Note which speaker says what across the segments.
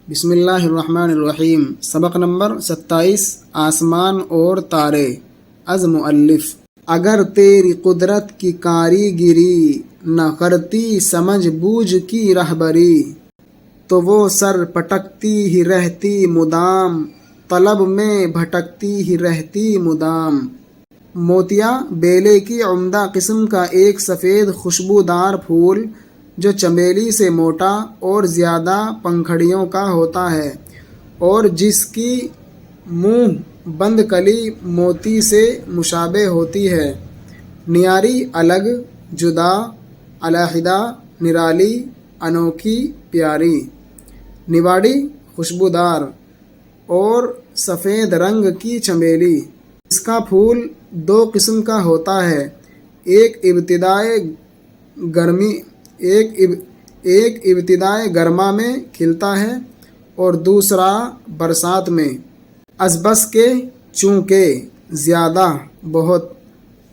Speaker 1: بسم اللہ الرحمن الرحیم۔ سبق نمبر 27 آسمان اور تارے۔ از مؤلف: اگر تیری قدرت کی کاریگری نہ کرتی سمجھ بوجھ کی رہبری، تو وہ سر پٹکتی ہی رہتی مدام، طلب میں بھٹکتی ہی رہتی مدام۔ موتیا بیلے کی عمدہ قسم کا ایک سفید خوشبودار پھول جو چمیلی سے موٹا اور زیادہ پنکھڑیوں کا ہوتا ہے اور جس کی منہ بند کلی موتی سے مشابہ ہوتی ہے۔ نیاری، الگ، جدا، علیحدہ، نرالی، انوکھی، پیاری۔ نواڑی، خوشبودار اور سفید رنگ کی چمیلی۔ اس کا پھول دو قسم کا ہوتا ہے، ایک ابتدائے گرما میں کھلتا ہے اور دوسرا برسات میں۔ از بس کے، چونکہ، زیادہ، بہت۔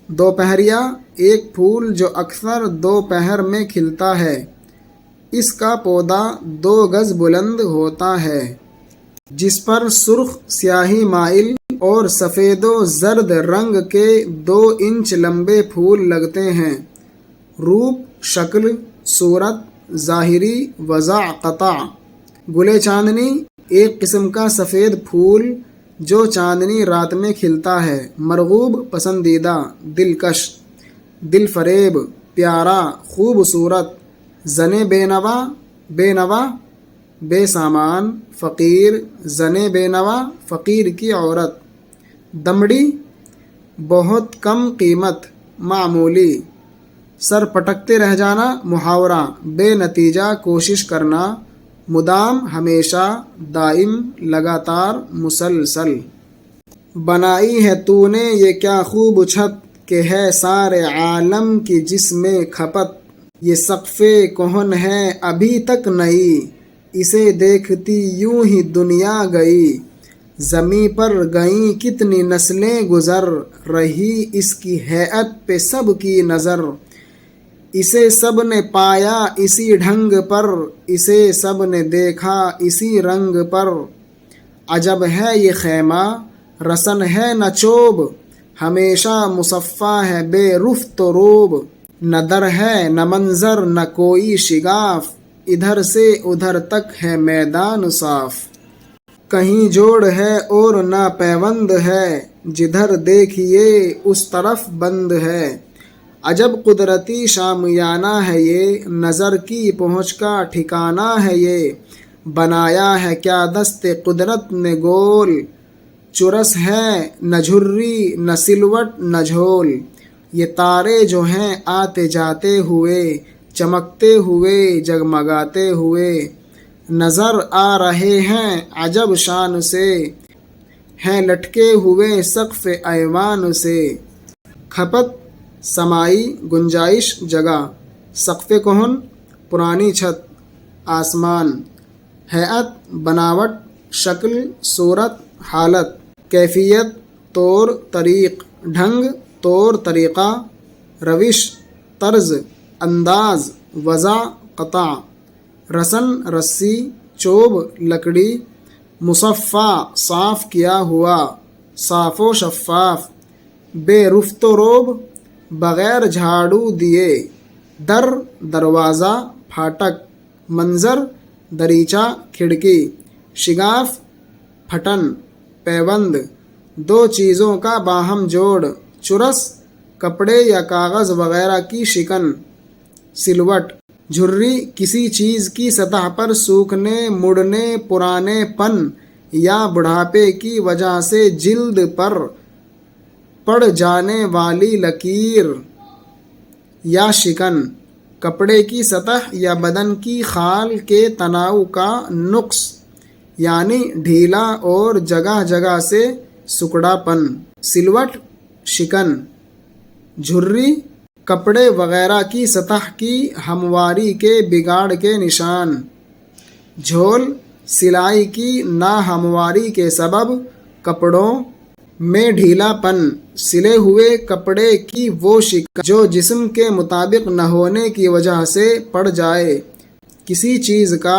Speaker 1: دوپہریا، ایک پھول جو اکثر دوپہر میں کھلتا ہے۔ اس کا پودا 2 گز بلند ہوتا ہے، جس پر سرخ سیاہی مائل اور سفید و زرد رنگ کے 2 انچ لمبے پھول لگتے ہیں۔ روپ، شکل، صورت، ظاہری وضع، قطع۔ گلِ چاندنی، ایک قسم کا سفید پھول جو چاندنی رات میں کھلتا ہے۔ مرغوب، پسندیدہ، دلکش، دل فریب، پیارا، خوبصورت۔ زن بے نوا، بے سامان، فقیر۔ زن بے نوا، فقیر کی عورت۔ دمڑی، بہت کم قیمت، معمولی۔ سر پٹکتے رہ جانا، محاورہ، بے نتیجہ کوشش کرنا، مدام، ہمیشہ، دائم، لگاتار، مسلسل۔ بنائی ہے تو نے یہ کیا خوب چھت کہ ہے سارے عالم کی جس میں کھپت۔ یہ سقف کہن ہے ابھی تک نئی، اسے دیکھتی یوں ہی دنیا گئی۔ زمیں پر گئیں کتنی نسلیں گزر، رہی اس کی ہیئت پہ سب کی نظر۔ اسے سب نے پایا اسی ڈھنگ پر، اسے سب نے دیکھا اسی رنگ پر۔ عجب ہے یہ خیمہ، رسن ہے نہ چوب، ہمیشہ مصفا ہے بے رفت و روب۔ نہ در ہے نہ منظر نہ کوئی شگاف، ادھر سے ادھر تک ہے میدان صاف۔ کہیں جوڑ ہے اور نہ پیوند ہے، جدھر دیکھیے اس طرف بند ہے۔ عجب قدرتی شامیانہ ہے یہ، نظر کی پہنچ کا ٹھکانہ ہے یہ۔ بنایا ہے کیا دست قدرت نے گول، چرس ہے نہ جھری نہ سلوٹ نہ جھول۔ یہ تارے جو ہیں آتے جاتے ہوئے، چمکتے ہوئے جگمگاتے ہوئے، نظر آ رہے ہیں عجب شان سے، ہیں لٹکے ہوئے سقف ایوان سے۔ کھپت، سمائی، گنجائش، جگہ۔ سقف کہن، پرانی چھت، آسمان۔ ہیئت، بناوٹ، شکل، صورت، حالت۔ کیفیت، طور، طریق، ڈھنگ، طور طریقہ۔ روش، طرز، انداز، وضع، قطع۔ رسن، رسی، چوب، لکڑی۔ مصفا، صاف کیا ہوا، صاف و شفاف۔ بے رفت و روب، بغیر جھاڑو دیے۔ در، دروازہ، پھاٹک۔ منظر، دریچہ، کھڑکی۔ شگاف، پھٹن، پیوند، 2 چیزوں کا باہم جوڑ۔ چرس، کپڑے یا کاغذ وغیرہ کی شکن۔ سلوٹ، جھری، کسی چیز کی سطح پر سوکھنے، مڑنے، پرانے پن یا بڑھاپے کی وجہ سے جلد پر پڑ جانے والی لکیر یا شکن۔ کپڑے کی سطح یا بدن کی خال کے تناؤ کا نقص، یعنی ڈھیلا اور جگہ جگہ سے سکڑا پن۔ سلوٹ، شکن۔ جھری، کپڑے وغیرہ کی سطح کی ہمواری کے بگاڑ کے نشان۔ جھول، سلائی کی ناہمواری کے سبب کپڑوں میں ڈھیلا پن، سلے ہوئے کپڑے کی وہ شکن جو جسم کے مطابق نہ ہونے کی وجہ سے پڑ جائے۔ کسی چیز کا